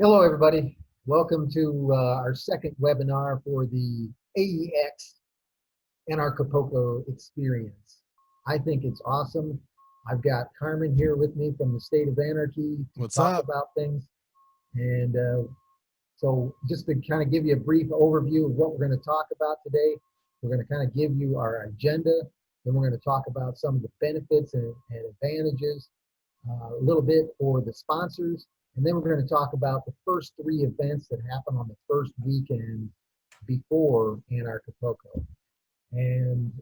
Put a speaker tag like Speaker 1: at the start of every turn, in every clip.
Speaker 1: Hello, everybody. Welcome to our second webinar for the AEX Anarchapulco experience. I think it's awesome. I've got Carmen here with me from the State of Anarchy to
Speaker 2: What's
Speaker 1: talk
Speaker 2: up?
Speaker 1: about things. And so just to kind of give you a brief overview of what we're going to talk about today, we're going to kind of give you our agenda. Then we're going to talk about some of the benefits and advantages, a little bit for the sponsors, and then we're going to talk about the first three events that happen on the first weekend before Anarchapulco. And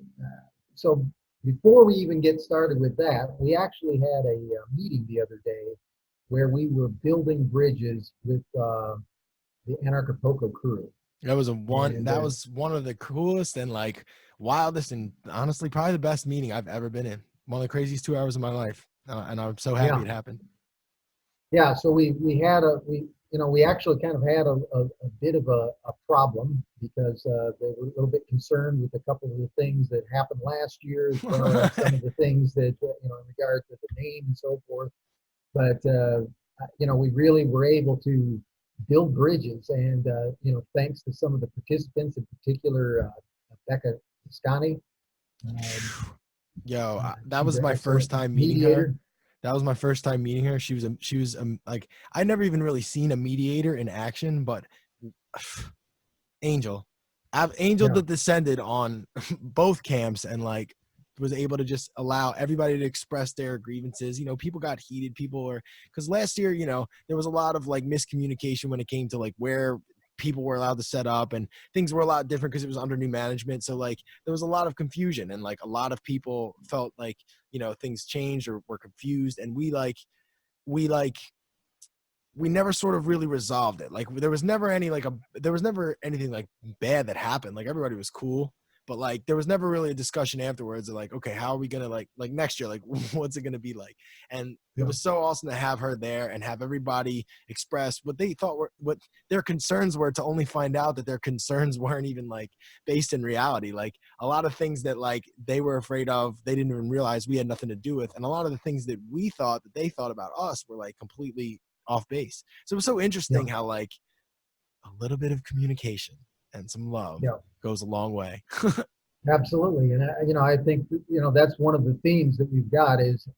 Speaker 1: so before we even get started with that, we actually had a meeting the other day where we were building bridges with the Anarchapulco crew. And
Speaker 2: That was one of the coolest and like wildest and honestly probably the best meeting I've ever been in. One of the craziest 2 hours of my life, and I'm so happy
Speaker 1: yeah,
Speaker 2: it happened.
Speaker 1: yeah. So we had a we actually kind of had a bit of a problem because they were a little bit concerned with a couple of the things that happened last year, as well as some of the things that in regard to the name and so forth. But we really were able to build bridges, and thanks to some of the participants, in particular Becca Scani. Um,
Speaker 2: Yo, that
Speaker 1: she's
Speaker 2: was
Speaker 1: an
Speaker 2: my first
Speaker 1: excellent
Speaker 2: time meeting her.
Speaker 1: mediator.
Speaker 2: That was my first time meeting her. She was like I never even really seen a mediator in action, but Angel. Angel
Speaker 1: Yeah,
Speaker 2: that descended on both camps and like was able to just allow everybody to express their grievances. People got heated. People were because last year, there was a lot of like miscommunication when it came to like where people were allowed to set up and things were a lot different because it was under new management. So like there was a lot of confusion and like a lot of people felt like, things changed or were confused. And we we never sort of really resolved it. Like there was never anything like bad that happened. Like everybody was cool, but like there was never really a discussion afterwards of like, okay, how are we gonna like next year? Like what's it gonna be like? And it
Speaker 1: yeah,
Speaker 2: was so awesome to have her there and have everybody express what they thought were what their concerns were to only find out that their concerns weren't even like based in reality. Like a lot of things that like they were afraid of, they didn't even realize we had nothing to do with. And a lot of the things that we thought that they thought about us were like completely off base. So it was so
Speaker 1: yeah,
Speaker 2: interesting how like a little bit of communication and some love
Speaker 1: yeah.
Speaker 2: goes a long way.
Speaker 1: Absolutely, and I think that's one of the themes that we've got is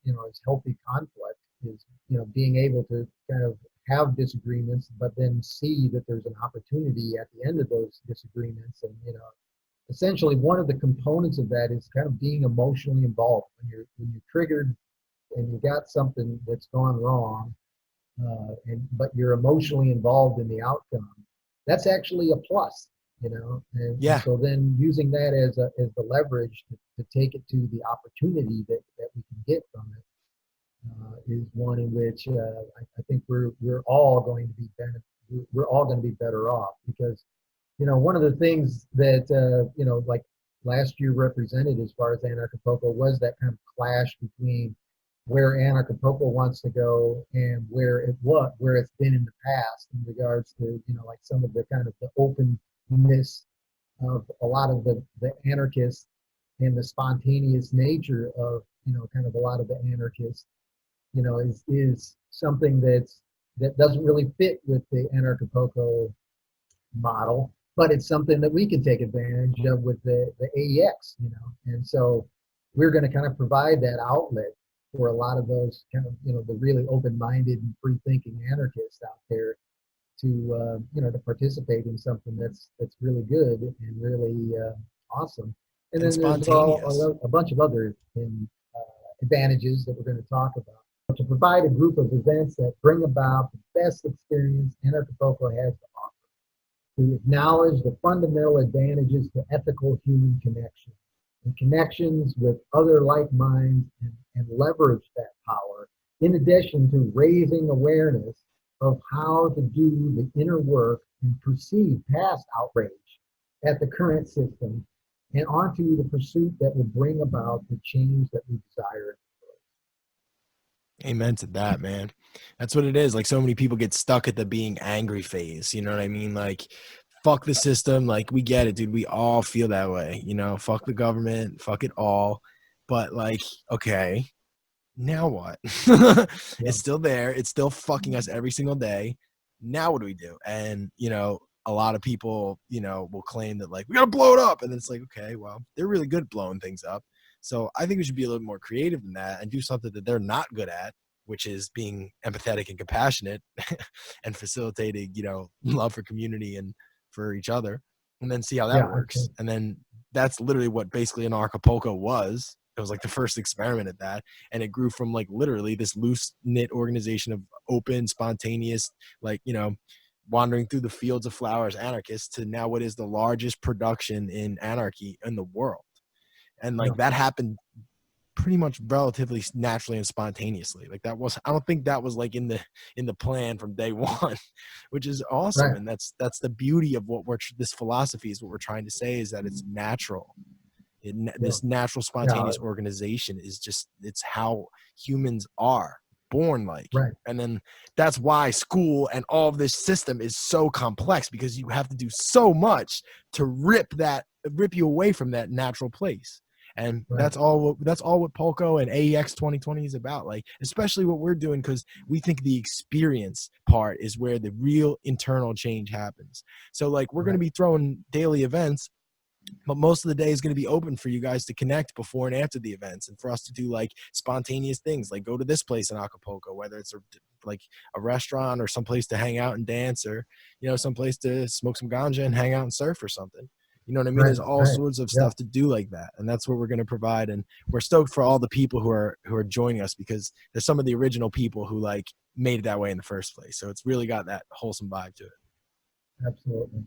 Speaker 1: healthy conflict, is being able to kind of have disagreements, but then see that there's an opportunity at the end of those disagreements, and essentially one of the components of that is kind of being emotionally involved when you're triggered and you got something that's gone wrong, and but you're emotionally involved in the outcome. That's actually a plus, and
Speaker 2: Yeah,
Speaker 1: so then using that as the leverage to take it to the opportunity that we can get from it is one in which I think we're all going to be we're all going to be better off, because one of the things that like last year represented as far as Anarchapulco was that kind of clash between where Anarchapulco wants to go and where it's been in the past in regards to like some of the kind of the openness of a lot of the anarchists, and the spontaneous nature of kind of a lot of the anarchists is something that doesn't really fit with the Anarchapulco model, but it's something that we can take advantage of with the AEX, and so we're going to kind of provide that outlet for a lot of those kind of, the really open-minded and free-thinking anarchists out there to, to participate in something that's really good and really awesome. And
Speaker 2: and
Speaker 1: then there's
Speaker 2: spontaneous.
Speaker 1: a bunch of other advantages that we're going to talk about. To provide a group of events that bring about the best experience Anarchapulco has to offer, to acknowledge the fundamental advantages to ethical human connection and connections with other like minds, and leverage that power, in addition to raising awareness of how to do the inner work and proceed past outrage at the current system and onto the pursuit that will bring about the change that we desire.
Speaker 2: Amen to that, man. That's what it is. Like so many people get stuck at the being angry phase. You know what I mean? Like, fuck the system. Like, we get it, dude. We all feel that way. Fuck the government. Fuck it all. But like, okay, now what?
Speaker 1: Yeah,
Speaker 2: It's still there. It's still fucking us every single day. Now what do we do? And, you know, a lot of people, you know, will claim that like, we got to blow it up. And then it's like, okay, well, they're really good at blowing things up. So I think we should be a little more creative than that and do something that they're not good at, which is being empathetic and compassionate and facilitating, you know, love for community and for each other, and then see how that
Speaker 1: Yeah,
Speaker 2: works. And then that's literally what basically an Acapulco was. It was like the first experiment at that. And it grew from like literally this loose knit organization of open, spontaneous, like, you know, wandering through the fields of flowers anarchists to now what is the largest production in anarchy in the world. And
Speaker 1: yeah,
Speaker 2: like that happened pretty much relatively naturally and spontaneously. Like that was, I don't think that was like in the plan from day one, which is awesome.
Speaker 1: right,
Speaker 2: And that's the beauty of what this philosophy is. What we're trying to say is that it's natural.
Speaker 1: yeah,
Speaker 2: This natural
Speaker 1: yeah,
Speaker 2: spontaneous organization is just, it's how humans are born like.
Speaker 1: right,
Speaker 2: And then that's why school and all of this system is so complex, because you have to do so much to rip you away from that natural place. And
Speaker 1: right,
Speaker 2: that's all what Polko and AEX 2020 is about. Like, especially what we're doing, because we think the experience part is where the real internal change happens. So like, we're going to
Speaker 1: right,
Speaker 2: be throwing daily events, but most of the day is going to be open for you guys to connect before and after the events, and for us to do like spontaneous things, like go to this place in Acapulco, whether it's like a restaurant or someplace to hang out and dance, or, you know, someplace to smoke some ganja and hang out and surf or something. You know what I mean?
Speaker 1: right,
Speaker 2: There's all
Speaker 1: right.
Speaker 2: sorts of
Speaker 1: Yeah,
Speaker 2: stuff to do like that. And that's what we're going to provide. And we're stoked for all the people who are joining us, because there's some of the original people who like made it that way in the first place. So it's really got that wholesome vibe to it.
Speaker 1: absolutely.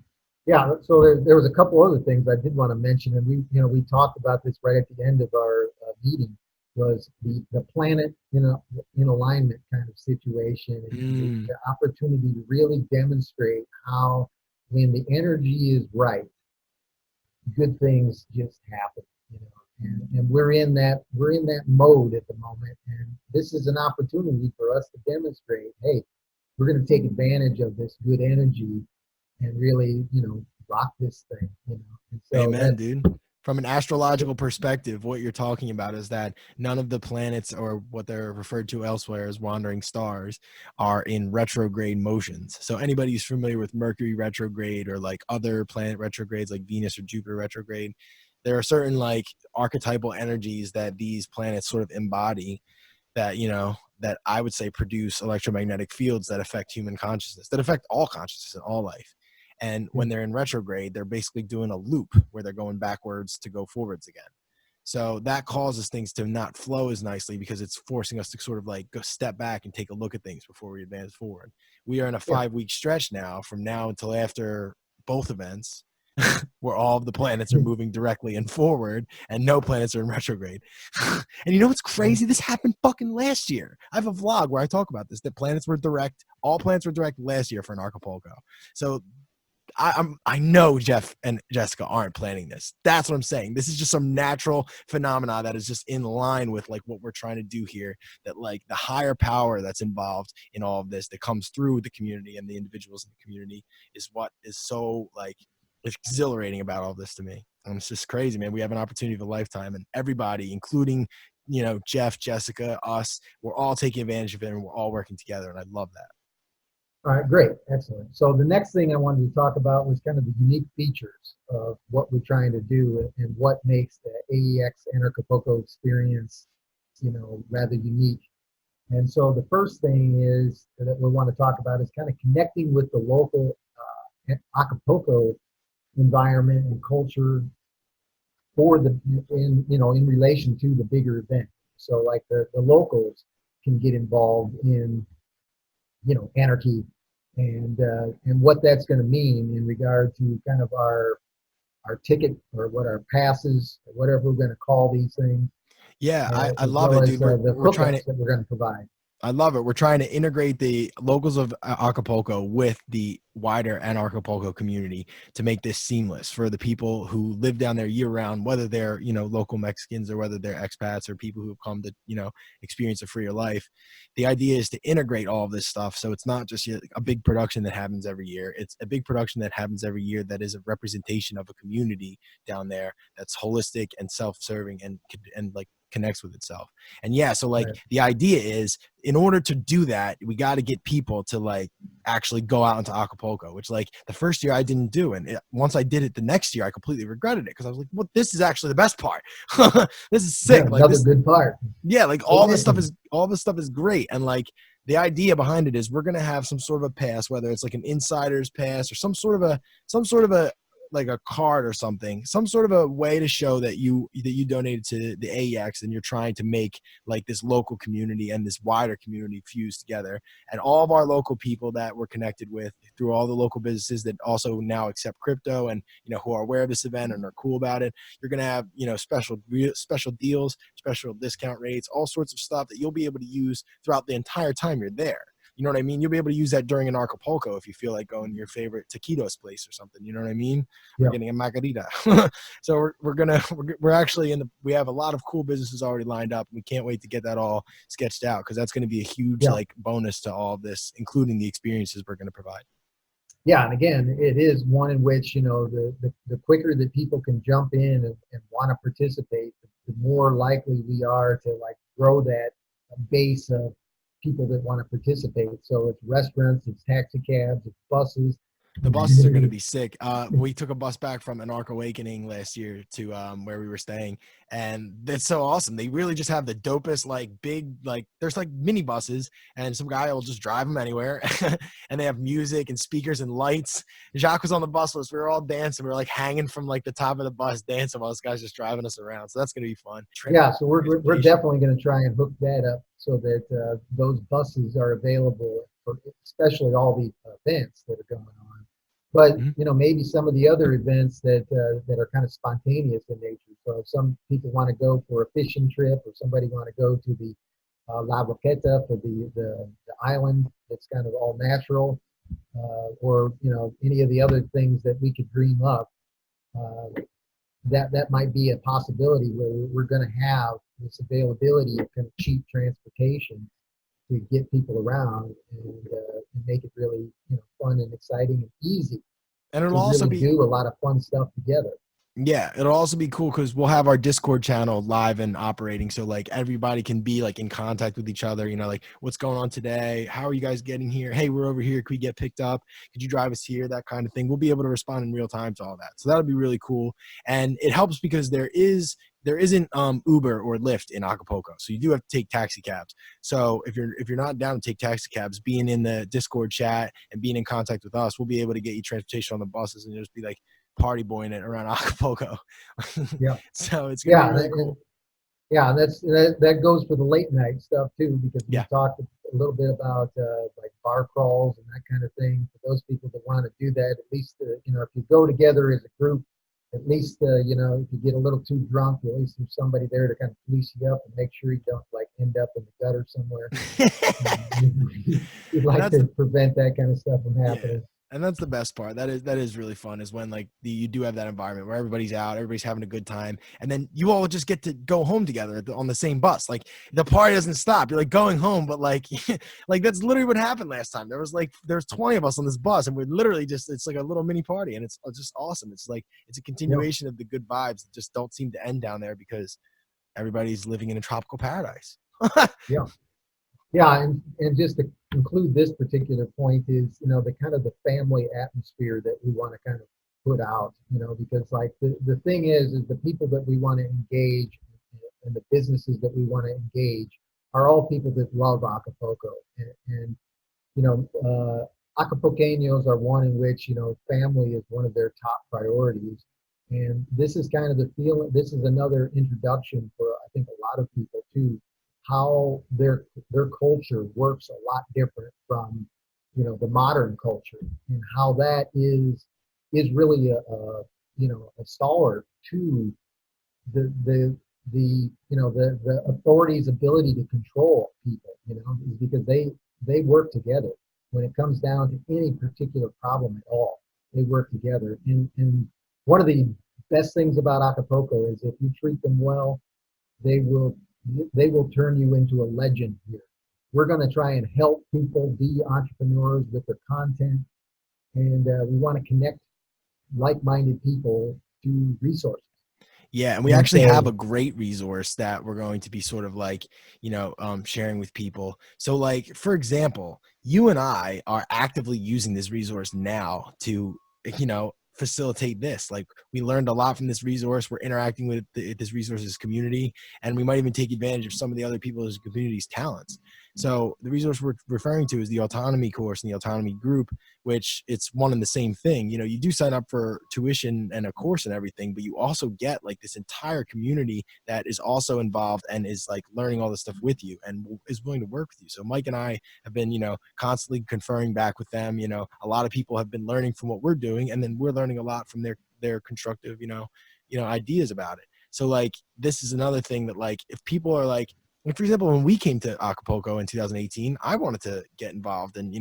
Speaker 1: Yeah, so there was a couple other things I did want to mention, and we talked about this right at the end of our meeting, was the planet in alignment kind of situation, and
Speaker 2: Mm,
Speaker 1: the opportunity to really demonstrate how when the energy is right, good things just happen, and we're in that mode at the moment, and this is an opportunity for us to demonstrate, hey, we're going to take advantage of this good energy and really, rock this thing, And so
Speaker 2: amen,
Speaker 1: that's
Speaker 2: dude. From an astrological perspective, what you're talking about is that none of the planets, or what they're referred to elsewhere as wandering stars, are in retrograde motions. So anybody who's familiar with Mercury retrograde, or like other planet retrogrades like Venus or Jupiter retrograde, there are certain like archetypal energies that these planets sort of embody, that, you know, that I would say produce electromagnetic fields that affect human consciousness, that affect all consciousness and all life. And
Speaker 1: yeah,
Speaker 2: when they're in retrograde, they're basically doing a loop where they're going backwards to go forwards again. So that causes things to not flow as nicely, because it's forcing us to sort of like go step back and take a look at things before we advance forward. We are in a
Speaker 1: yeah,
Speaker 2: 5-week stretch now, from now until after both events, where all of the planets are moving directly and forward, and no planets are in retrograde. And you know what's
Speaker 1: yeah,
Speaker 2: crazy? This happened fucking last year. I have a vlog where I talk about this, that planets were direct, all planets were direct last year for an Acapulco. So I know Jeff and Jessica aren't planning this. That's what I'm saying. This is just some natural phenomena that is just in line with like what we're trying to do here. That like the higher power that's involved in all of this, that comes through the community and the individuals in the community, is what is so like exhilarating about all this to me. And it's just crazy, man. We have an opportunity of a lifetime, and everybody, including, you know, Jeff, Jessica, us, we're all taking advantage of it, and we're all working together. And I love that.
Speaker 1: All right, great, excellent. So the next thing I wanted to talk about was kind of the unique features of what we're trying to do and what makes the AEX Anarchapulco experience, rather unique. And so the first thing is that we want to talk about is kind of connecting with the local Acapulco environment and culture for in relation to the bigger event. So like the locals can get involved in anarchy and what that's going to mean in regard to kind of our ticket or what our passes or whatever we're going to call these things,
Speaker 2: Yeah, I
Speaker 1: as
Speaker 2: love
Speaker 1: well
Speaker 2: it,
Speaker 1: as
Speaker 2: dude.
Speaker 1: the
Speaker 2: We're trying to
Speaker 1: hookups that we're going to provide.
Speaker 2: I love it. We're trying to integrate the locals of Acapulco with the wider Anarchapulco community to make this seamless for the people who live down there year round, whether they're, you know, local Mexicans or whether they're expats or people who have come to, you know, experience a freer life. The idea is to integrate all of this stuff. So it's not just a big production that happens every year. It's a big production that happens every year that is a representation of a community down there that's holistic and self-serving and like connects with itself. And yeah, so like
Speaker 1: Right.
Speaker 2: the idea is, in order to do that, we got to get people to like actually go out into Acapulco, which like the first year I didn't do. And once I did it the next year, I completely regretted it because I was like, well, this is actually the best part. This is
Speaker 1: Yeah,
Speaker 2: sick. Like
Speaker 1: another
Speaker 2: this,
Speaker 1: good part.
Speaker 2: yeah, like
Speaker 1: It-
Speaker 2: all this stuff
Speaker 1: it-
Speaker 2: is great. And like the idea behind it is we're gonna have some sort of a pass, whether it's like an insider's pass or some sort of a like a card or something, some sort of a way to show that you donated to the AEX and you're trying to make like this local community and this wider community fuse together. And all of our local people that we're connected with through all the local businesses that also now accept crypto and who are aware of this event and are cool about it, you're gonna have special deals, special discount rates, all sorts of stuff that you'll be able to use throughout the entire time you're there. You know what I mean? You'll be able to use that during an Acapulco if you feel like going to your favorite taquitos place or something. You know what I mean? Or
Speaker 1: yeah,
Speaker 2: getting a margarita. So we're actually we have a lot of cool businesses already lined up. We can't wait to get that all sketched out because that's going to be a huge
Speaker 1: yeah,
Speaker 2: like bonus to all of this, including the experiences we're going to provide.
Speaker 1: yeah. And again, it is one in which the quicker that people can jump in and want to participate, the more likely we are to like grow that base of people that want to participate. So it's restaurants, it's taxi cabs, it's buses.
Speaker 2: The buses are going to be sick. We took a bus back from Anarch Awakening last year to where we were staying, and it's so awesome. They really just have the dopest, like big, like there's like mini buses, and some guy will just drive them anywhere, and they have music and speakers and lights. Jacques was on the bus with us. We were all dancing. We were like hanging from like the top of the bus, dancing while this guy's just driving us around. So that's going to be fun.
Speaker 1: Yeah, so we're definitely going to try and hook that up so that those buses are available for especially all the events that are going on. But
Speaker 2: Mhm.
Speaker 1: maybe some of the other events that are kind of spontaneous in nature. So if some people want to go for a fishing trip, or somebody want to go to the La Boqueta for the island that's kind of all natural, or any of the other things that we could dream up. Uh, that might be a possibility where we're going to have this availability of kind of cheap transportation to get people around and make it really fun and exciting and easy
Speaker 2: And it'll
Speaker 1: to
Speaker 2: also
Speaker 1: really
Speaker 2: be
Speaker 1: do a lot of fun stuff together.
Speaker 2: Yeah, it'll also be cool because we'll have our Discord channel live and operating. So like everybody can be like in contact with each other, like what's going on today? How are you guys getting here? Hey, we're over here. Could we get picked up? Could you drive us here? That kind of thing. We'll be able to respond in real time to all that. So that'll be really cool. And it helps because there isn't Uber or Lyft in Acapulco. So you do have to take taxi cabs. So if you're not down to take taxi cabs, being in the Discord chat and being in contact with us, we'll be able to get you transportation on the buses and just be like party boying it around Acapulco.
Speaker 1: Yeah,
Speaker 2: So it's gonna be
Speaker 1: yeah,
Speaker 2: really cool.
Speaker 1: yeah, and that goes for the late night stuff too, because we
Speaker 2: Yeah.
Speaker 1: talked a little bit about like bar crawls and that kind of thing. For those people that want to do that, at least if you go together as a group, at least if you get a little too drunk, at least there's somebody there to kind of police you up and make sure you don't like end up in the gutter somewhere. We'd like
Speaker 2: That's
Speaker 1: to prevent that kind of stuff from
Speaker 2: Yeah.
Speaker 1: happening.
Speaker 2: And that's the best part. That is really fun is when like you do have that environment where everybody's out, everybody's having a good time, and then you all just get to go home together on the same bus. Like the party doesn't stop. You're like going home, but like like that's literally what happened last time. There's 20 of us on this bus, and we're literally it's like a little mini party, and it's just awesome. It's like it's a
Speaker 1: Yeah,
Speaker 2: continuation of the good vibes that just don't seem to end down there because everybody's living in a tropical paradise.
Speaker 1: yeah. Yeah, and just to conclude this particular point is, the kind of the family atmosphere that we want to kind of put out, because like the thing is the people that we want to engage and the businesses that we want to engage are all people that love Acapulco. And Acapulqueños are one in which, family is one of their top priorities. And this is kind of the feeling, this is another introduction for, I think, a lot of people too, how their culture works a lot different from, the modern culture, and how that is really a stalwart to the authorities' ability to control people, is because they work together when it comes down to any particular problem at all. They work together, and one of the best things about Acapulco is if you treat them well, they will they will turn you into a legend here. We're going to try and help people be entrepreneurs with their content, and we want to connect like-minded people to resources.
Speaker 2: Yeah, and we
Speaker 1: And
Speaker 2: actually have
Speaker 1: so,
Speaker 2: a great resource that we're going to be sort of like, sharing with people. So like, for example, you and I are actively using this resource now to, facilitate this. Like we learned a lot from this resource. We're interacting with this resource's community, and we might even take advantage of some of the other people's community's talents. So the resource we're referring to is the Autonomy Course and the Autonomy Group, which it's one and the same thing. You do sign up for tuition and a course and everything, but you also get like this entire community that is also involved and is like learning all this stuff with you and is willing to work with you. So Mike and I have been, constantly conferring back with them. A lot of people have been learning from what we're doing, and then we're learning a lot from their constructive, ideas about it. So like, this is another thing that like, if people are like, for example, when we came to Acapulco in 2018, I wanted to get involved and,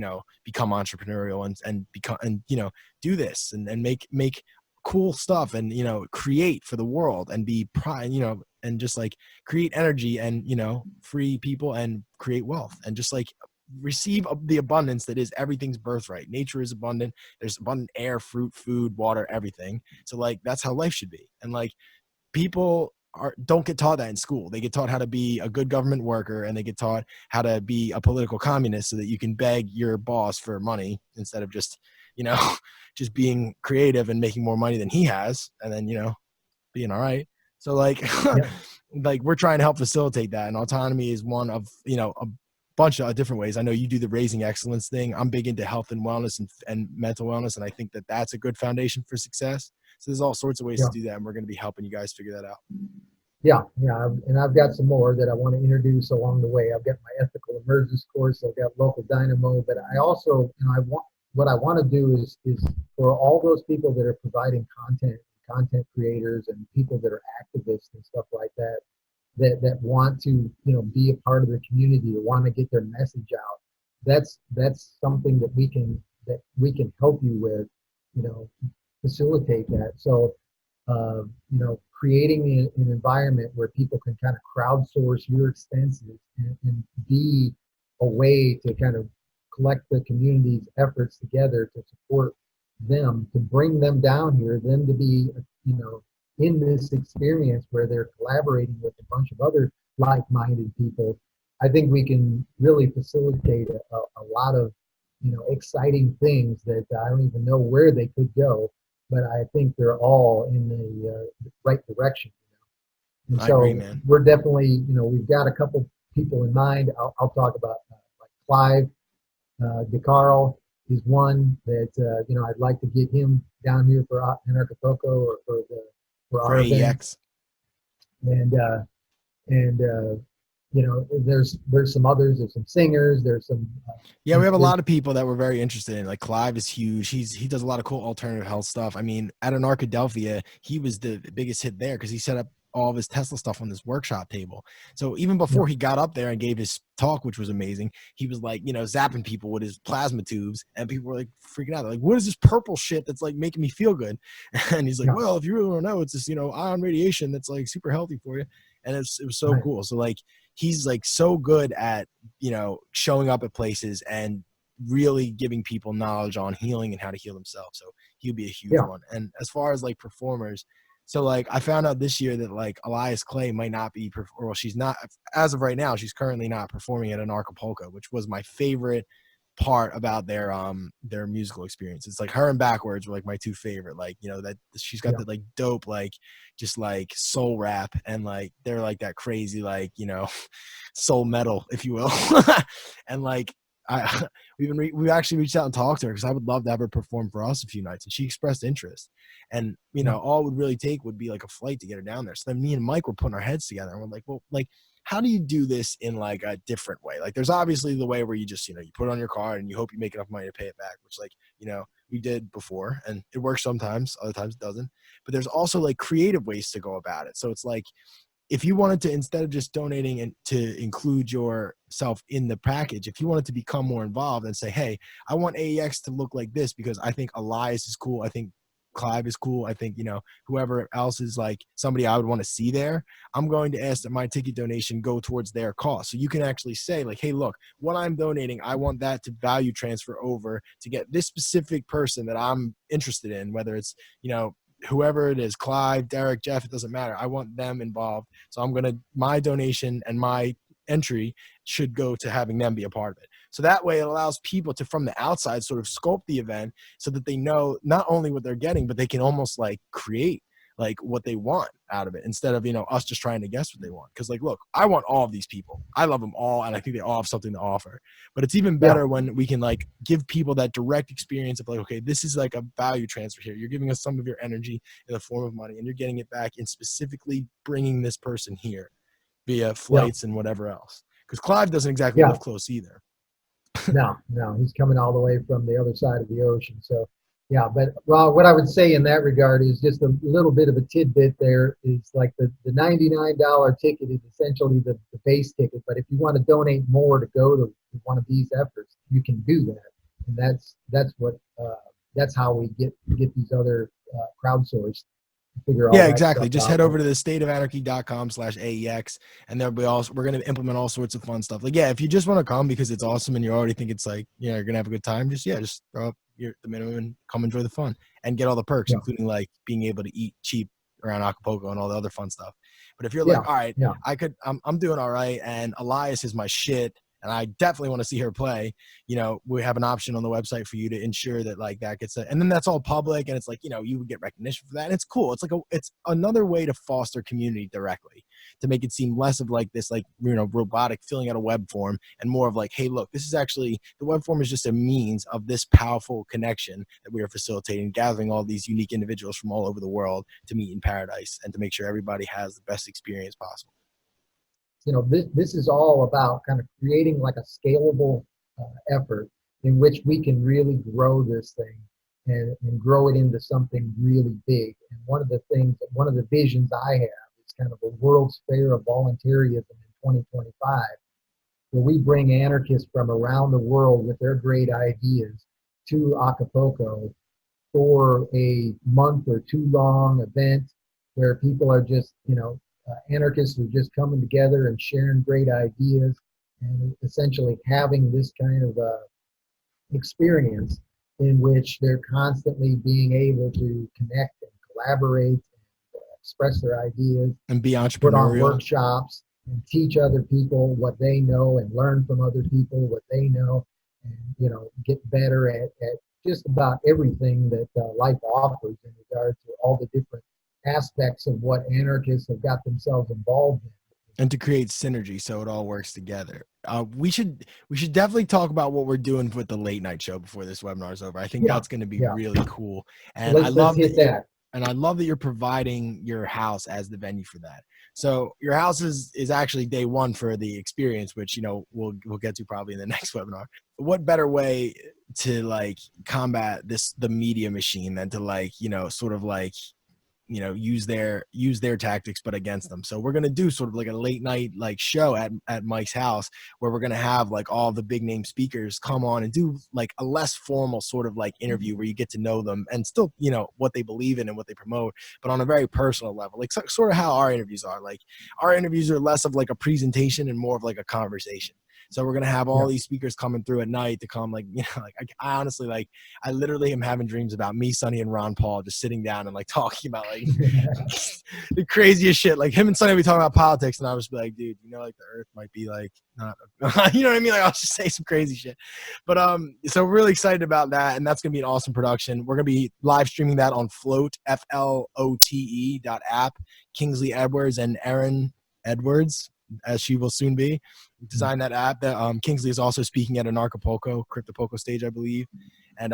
Speaker 2: become entrepreneurial and become, and, do this and make cool stuff and, create for the world and be pride, and just like create energy and, free people and create wealth and just like receive the abundance that is everything's birthright. Nature is abundant. There's abundant air, fruit, food, water, everything. So like, that's how life should be. And like, people don't get taught that in school. They get taught how to be a good government worker, and they get taught how to be a political communist so that you can beg your boss for money instead of just, you know, just being creative and making more money than he has, and then, being all right. So like,
Speaker 1: yeah,
Speaker 2: like we're trying to help facilitate that, and autonomy is one of, a bunch of different ways. I know you do the raising excellence thing. I'm big into health and wellness and mental wellness, and I think that that's a good foundation for success. So there's all sorts of ways
Speaker 1: yeah,
Speaker 2: to do that, and we're going to be helping you guys figure that out.
Speaker 1: yeah. And I've got some more that I want to introduce along the way. I've got my ethical emergence course. I've got local dynamo, but I also, I want what I want to do is for all those people that are providing content creators, and people that are activists and stuff like that, that want to be a part of the community, or want to get their message out. That's something that we can help you with, you know, facilitate that. So creating an environment where people can kind of crowdsource your expenses, and be a way to kind of collect the community's efforts together to support them, to bring them down here, them to be, you know, in this experience where they're collaborating with a bunch of other like-minded people. I think we can really facilitate a lot of, exciting things that I don't even know where they could go, but I think they're all in the right direction. And
Speaker 2: I agree,
Speaker 1: so
Speaker 2: man.
Speaker 1: we're definitely, we've got a couple people in mind. I'll talk about like Clive DeCarl is one that I'd like to get him down here for Anarchapulco, or for
Speaker 2: For
Speaker 1: our event.
Speaker 2: AEX.
Speaker 1: And there's some others. There's some singers. There's some.
Speaker 2: Yeah, we have a lot of people that we're very interested in. Like Clive is huge. He does a lot of cool alternative health stuff. I mean, at Anarchadelphia, he was the biggest hit there because he set up all of his Tesla stuff on this workshop table. So even
Speaker 1: Yeah,
Speaker 2: before he got up there and gave his talk, which was amazing, he was like, zapping people with his plasma tubes, and people were like freaking out. They're like, what is this purple shit that's like making me feel good? And he's like,
Speaker 1: yeah,
Speaker 2: well, if you really want to know, it's this, ion radiation that's like super healthy for you. And it was so
Speaker 1: right.
Speaker 2: cool. So like, he's like so good at, showing up at places and really giving people knowledge on healing and how to heal themselves. So he'd be a huge
Speaker 1: Yeah,
Speaker 2: one. And as far as like performers, so like I found out this year that like Elias Clay might not be, or well, she's not, as of right now, she's currently not performing at Anarchapulco, which was my favorite part about their musical experience. It's like her and Backwards were like my two favorite. Like, that she's got
Speaker 1: yeah,
Speaker 2: that like dope, like just like soul rap, and like they're like that crazy, like, soul metal, if you will. And like I we actually reached out and talked to her because I would love to have her perform for us a few nights, and she expressed interest. And
Speaker 1: yeah,
Speaker 2: all it would really take would be like a flight to get her down there. So then me and Mike were putting our heads together, and we're like, well, like, how do you do this in like a different way? Like, there's obviously the way where you just, you put it on your card and you hope you make enough money to pay it back, which like, we did before, and it works sometimes, other times it doesn't. But there's also like creative ways to go about it. So it's like, if you wanted to, instead of just donating and to include yourself in the package, if you wanted to become more involved and say, hey, I want AEX to look like this because I think Elias is cool, I think Clive is cool, I think, whoever else is like somebody I would want to see there, I'm going to ask that my ticket donation go towards their cost. So you can actually say like, hey, look, what I'm donating, I want that to value transfer over to get this specific person that I'm interested in, whether it's, whoever it is, Clive, Derek, Jeff, it doesn't matter. I want them involved. So my donation and my entry should go to having them be a part of it. So that way it allows people to, from the outside, sort of sculpt the event so that they know not only what they're getting, but they can almost like create like what they want out of it, instead of, us just trying to guess what they want. Because like, look, I want all of these people. I love them all, and I think they all have something to offer. But it's even better when we can like give people that direct experience of like, okay, this is like a value transfer here. You're giving us some of your energy in the form of money, and you're getting it back in specifically bringing this person here via flights and whatever else. Because Clive doesn't exactly live close either.
Speaker 1: No, he's coming all the way from the other side of the ocean. So, yeah, but well, what I would say in that regard is just a little bit of a tidbit there is like the $99 ticket is essentially the base ticket. But if you want to donate more to go to one of these efforts, you can do that. And that's how we get these other crowdsourced.
Speaker 2: Yeah, exactly. Just head over to the stateofanarchy.com/AEX, and we're going to implement all sorts of fun stuff. Like, yeah, if you just want to come because it's awesome and you already think it's like, you're going to have a good time, just throw up the minimum and come enjoy the fun and get all the perks, including like being able to eat cheap around Acapulco and all the other fun stuff. But if you're like, all right, I'm doing all right, and Elias is my shit, and I definitely want to see her play, we have an option on the website for you to ensure that like that gets and then that's all public, and it's like, you would get recognition for that, and it's cool. It's like it's another way to foster community directly, to make it seem less of like this, like, robotic filling out a web form, and more of like, hey, look, this is actually, the web form is just a means of this powerful connection that we are facilitating, gathering all these unique individuals from all over the world to meet in paradise and to make sure everybody has the best experience possible.
Speaker 1: This is all about kind of creating like a scalable effort in which we can really grow this thing and grow it into something really big. And one of the visions I have is kind of a World's Fair of Voluntarism in 2025, where we bring anarchists from around the world with their great ideas to Acapulco for a month or two long event where people are just, anarchists are just coming together and sharing great ideas and essentially having this kind of experience in which they're constantly being able to connect and collaborate and express their ideas
Speaker 2: and be entrepreneurial,
Speaker 1: put on workshops and teach other people what they know and learn from other people what they know, and get better at just about everything that life offers in regard to all the different aspects of what anarchists have got themselves involved in,
Speaker 2: and to create synergy so it all works together. We should definitely talk about what we're doing with the late night show before this webinar is over. I think that's going to be really cool, and
Speaker 1: let's hit that.
Speaker 2: And I love that you're providing your house as the venue for that. So your house is actually day one for the experience, which we'll get to probably in the next webinar. What better way to like combat the media machine than to like sort of like use their tactics but against them. So we're going to do sort of like a late night like show at Mike's house, where we're going to have like all the big name speakers come on and do like a less formal sort of like interview where you get to know them and still what they believe in and what they promote, but on a very personal level, like sort of how our interviews are. Like our interviews are less of like a presentation and more of like a conversation. So we're going to have all these speakers coming through at night to come like, like I honestly, like I literally am having dreams about me, Sonny, and Ron Paul just sitting down and like talking about like the craziest shit. Like him and Sonny will be talking about politics, and I'll just be like, dude, like the earth might be like not, you know what I mean? Like I'll just say some crazy shit. But so we're really excited about that, and that's going to be an awesome production. We're going to be live streaming that on Flote, FLOTE.app. Kingsley Edwards and Erin Edwards, as she will soon be, designed that app. That Kingsley is also speaking at Anarchapulco, Cryptopulco stage, I believe, and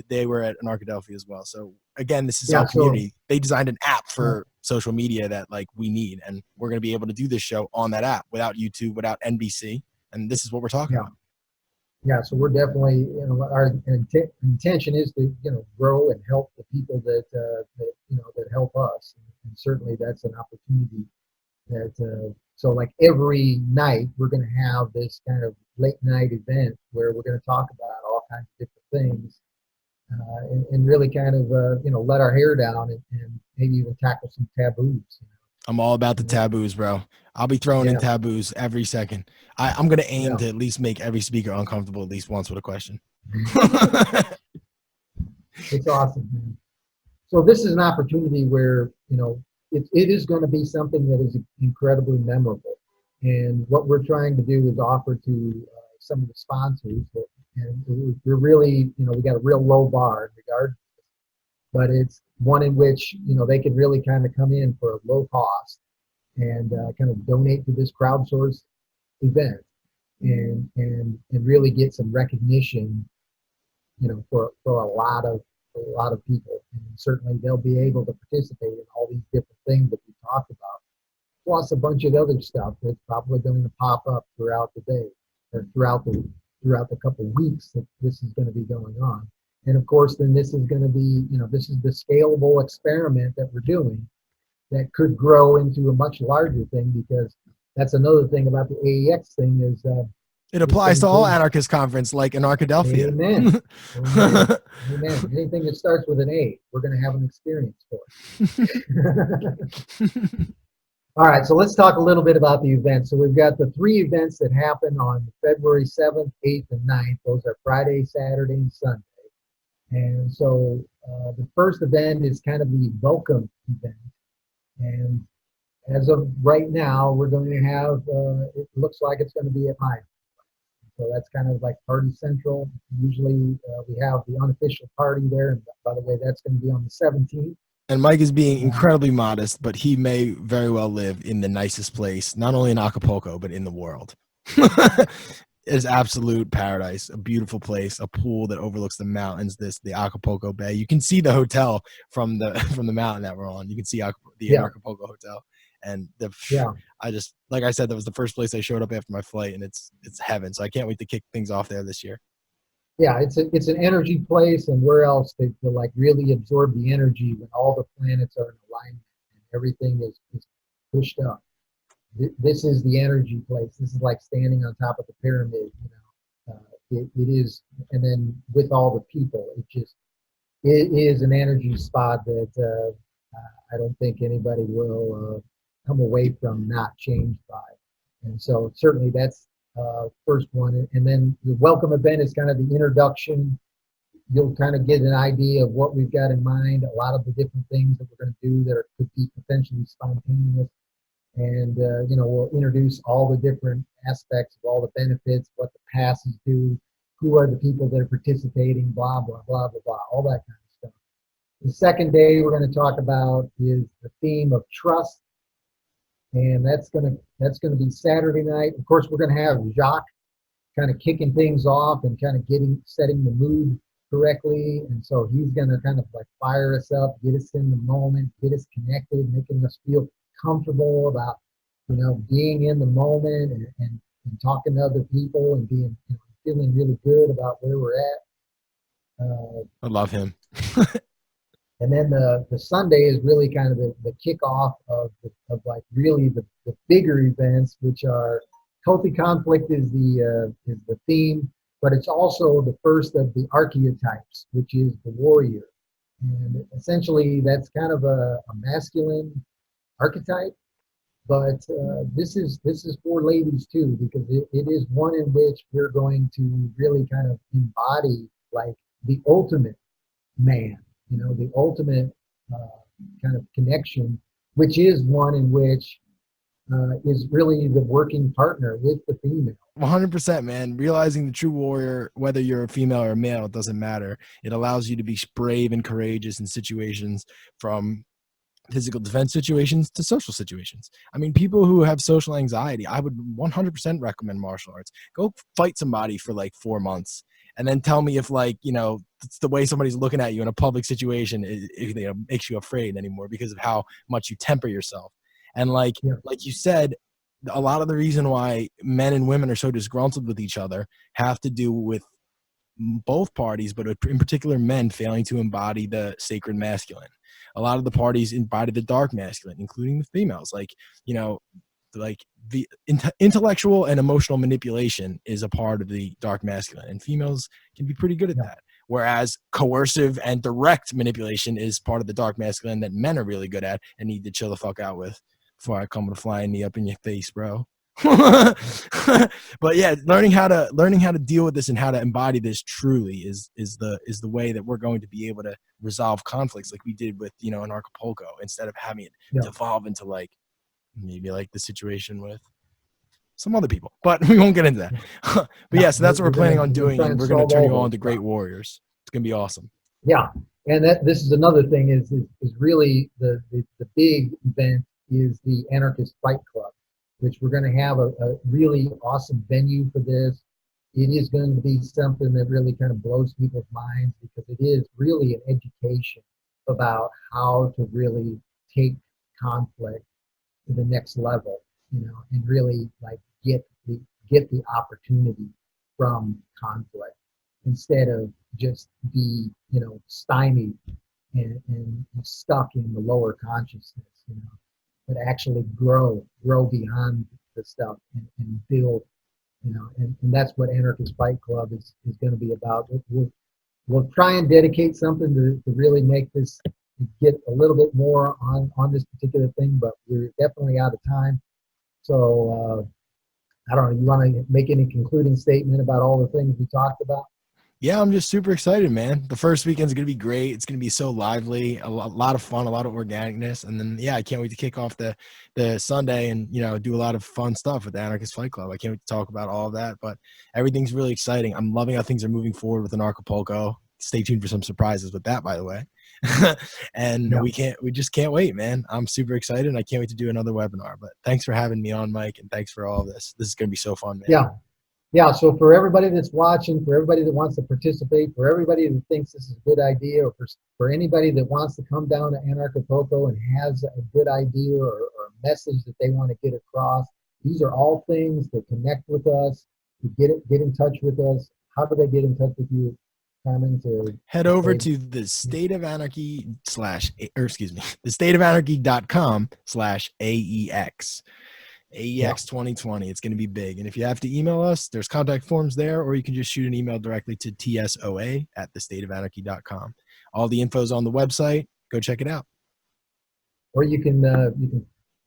Speaker 2: they were at Anarchadelphia as well. So again, this is our community. They designed an app for social media that like we need, and we're going to be able to do this show on that app without YouTube, without NBC, and this is what we're talking about.
Speaker 1: Yeah, so we're definitely, our intention is to, grow and help the people that help us, and certainly that's an opportunity that. So like every night we're going to have this kind of late night event where we're going to talk about all kinds of different things, and really kind of let our hair down and maybe even tackle some taboos.
Speaker 2: I'm all about the taboos, bro. I'll be throwing in taboos every second. I'm going to aim to at least make every speaker uncomfortable at least once with a question.
Speaker 1: It's awesome, man. So this is an opportunity where, it is going to be something that is incredibly memorable. And what we're trying to do is offer to some of the sponsors that, and we're really, we got a real low bar in regard, but it's one in which, they can really kind of come in for a low cost and kind of donate to this crowdsourced event and really get some recognition, for a lot of people. And certainly they'll be able to participate in all these different things that we talked about, plus a bunch of other stuff that's probably going to pop up throughout the day or throughout the couple of weeks that this is going to be going on. And of course, then this is going to be, this is the scalable experiment that we're doing that could grow into a much larger thing, because that's another thing about the AEX thing is
Speaker 2: it applies to all anarchist conference like Anarchadelphia.
Speaker 1: Amen. Amen. Amen. Anything that starts with an A, we're going to have an experience for it. All right, so let's talk a little bit about the events. So we've got the 3 events that happen on February 7th, 8th, and 9th. Those are Friday, Saturday, and Sunday. And so the first event is kind of the welcome event. And as of right now, we're going to have, it looks like it's going to be at my. So that's kind of like party central. Usually we have the unofficial party there. And by the way, that's going to be on the 17th.
Speaker 2: And Mike is being incredibly modest, but he may very well live in the nicest place, not only in Acapulco, but in the world. It's absolute paradise, a beautiful place, a pool that overlooks the mountains, the Acapulco Bay. You can see the hotel from the mountain that we're on. You can see the Acapulco Hotel. And I just, like I said, that was the first place I showed up after my flight, and it's heaven. So I can't wait to kick things off there this year.
Speaker 1: Yeah, it's an energy place, and where else to like really absorb the energy when all the planets are in alignment and everything is pushed up. This is the energy place. This is like standing on top of the pyramid. It is, and then with all the people, it is an energy spot that I don't think anybody will come away from not changed by. And so certainly that's first one. And then the welcome event is kind of the introduction. You'll kind of get an idea of what we've got in mind, a lot of the different things that we're going to do that could be potentially spontaneous. And, we'll introduce all the different aspects of all the benefits, what the passes do, who are the people that are participating, blah, blah, blah, blah, blah, all that kind of stuff. The second day we're going to talk about is the theme of trust. And that's going to be Saturday night. Of course, we're going to have Jacques kind of kicking things off and kind of setting the mood correctly. And so he's going to kind of like fire us up, get us in the moment, get us connected, making us feel comfortable about, being in the moment and talking to other people and being, feeling really good about where we're at.
Speaker 2: I love him.
Speaker 1: And then the Sunday is really kind of the kickoff of like really the bigger events, which are healthy conflict is the theme, but it's also the first of the archetypes, which is the warrior. And essentially that's kind of a masculine archetype, but this is for ladies too, because it is one in which we're going to really kind of embody like the ultimate man, the ultimate kind of connection, which is one in which is really the working partner with the female.
Speaker 2: 100%, man. Realizing the true warrior, whether you're a female or a male, it doesn't matter. It allows you to be brave and courageous in situations, from physical defense situations to social situations. I mean, people who have social anxiety, I would 100% recommend martial arts. Go fight somebody for like 4 months and then tell me if it's the way somebody's looking at you in a public situation, it makes you afraid anymore because of how much you temper yourself. And like you said, a lot of the reason why men and women are so disgruntled with each other have to do with both parties, but in particular men failing to embody the sacred masculine. A lot of the parties embody the dark masculine, including the females. Like the intellectual and emotional manipulation is a part of the dark masculine, and females can be pretty good at that. Whereas coercive and direct manipulation is part of the dark masculine that men are really good at and need to chill the fuck out with before I come with a flying knee up in your face, bro. But yeah, learning how to deal with this and how to embody this truly is the way that we're going to be able to resolve conflicts like we did with, you know, in Acapulco, instead of having it
Speaker 1: Yeah.
Speaker 2: devolve into like maybe like the situation with some other people, but we won't get into that. But yeah, so that's what we're planning on doing, and we're going to turn you all into great warriors. It's going to be awesome.
Speaker 1: Yeah, and this is another thing is really the big event is the Anarchist Fight Club, which we're going to have a really awesome venue for this. It is going to be something that really kind of blows people's minds because it is really an education about how to really take conflict to the next level, you know, and really like get the opportunity from conflict instead of just be, you know, stymied and stuck in the lower consciousness, you know, but actually grow beyond the stuff and build, you know, and that's what Anarchist Fight Club is going to be about. We'll try and dedicate something to really make this get a little bit more on this particular thing, but we're definitely out of time. So I don't know. You want to make any concluding statement about all the things we talked about?
Speaker 2: Yeah, I'm just super excited, man. The first weekend's going to be great. It's going to be so lively, a lot of fun, a lot of organicness. And then, yeah, I can't wait to kick off the Sunday and, you know, do a lot of fun stuff with the Anarchist Fight Club. I can't wait to talk about all of that, but everything's really exciting. I'm loving how things are moving forward with Anarchapulco. Stay tuned for some surprises with that, by the way. And
Speaker 1: Yeah.
Speaker 2: we just can't wait, man. I'm super excited, and I can't wait to do another webinar. But thanks for having me on, Mike, and thanks for all of this. This is going to be so fun, man.
Speaker 1: Yeah. Yeah, so for everybody that's watching, for everybody that wants to participate, for everybody that thinks this is a good idea, or for anybody that wants to come down to Anarchapulco and has a good idea or a message that they want to get across, these are all things that connect with us, to get in touch with us. How do they get in touch with you, Carmen?
Speaker 2: Head over to the State of Anarchy the stateofanarchy.com/AEX. AEX 2020. It's going to be big. And if you have to email us, there's contact forms there, or you can just shoot an email directly to tsoa@thestateofanarchy.com. All the info's on the website. Go check it out.
Speaker 1: Or you can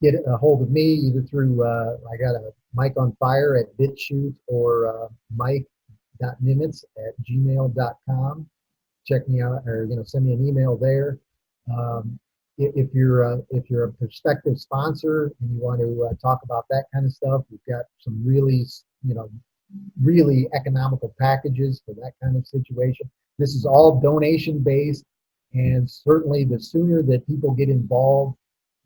Speaker 1: get a hold of me either through I got a Mike on Fire at BitChute or mike.nimetz@gmail.com. Check me out, or send me an email there. Um, if you're a prospective sponsor and you want to talk about that kind of stuff, we've got some really really economical packages for that kind of situation. This is all donation based, and certainly the sooner that people get involved,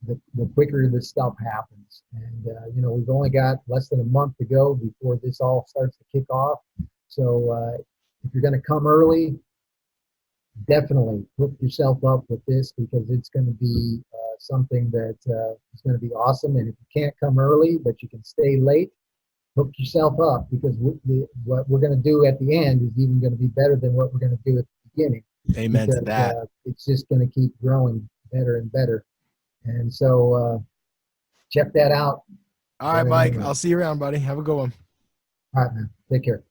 Speaker 1: the quicker this stuff happens. And we've only got less than a month to go before this all starts to kick off. So if you're going to come early, definitely hook yourself up with this because it's going to be something that is going to be awesome. And if you can't come early, but you can stay late, hook yourself up because what we're going to do at the end is even going to be better than what we're going to do at the beginning.
Speaker 2: Amen
Speaker 1: because,
Speaker 2: to that.
Speaker 1: It's just going to keep growing better and better. And so check that out.
Speaker 2: All right, Mike. I'll see you around, buddy. Have a good one.
Speaker 1: All right, man. Take care.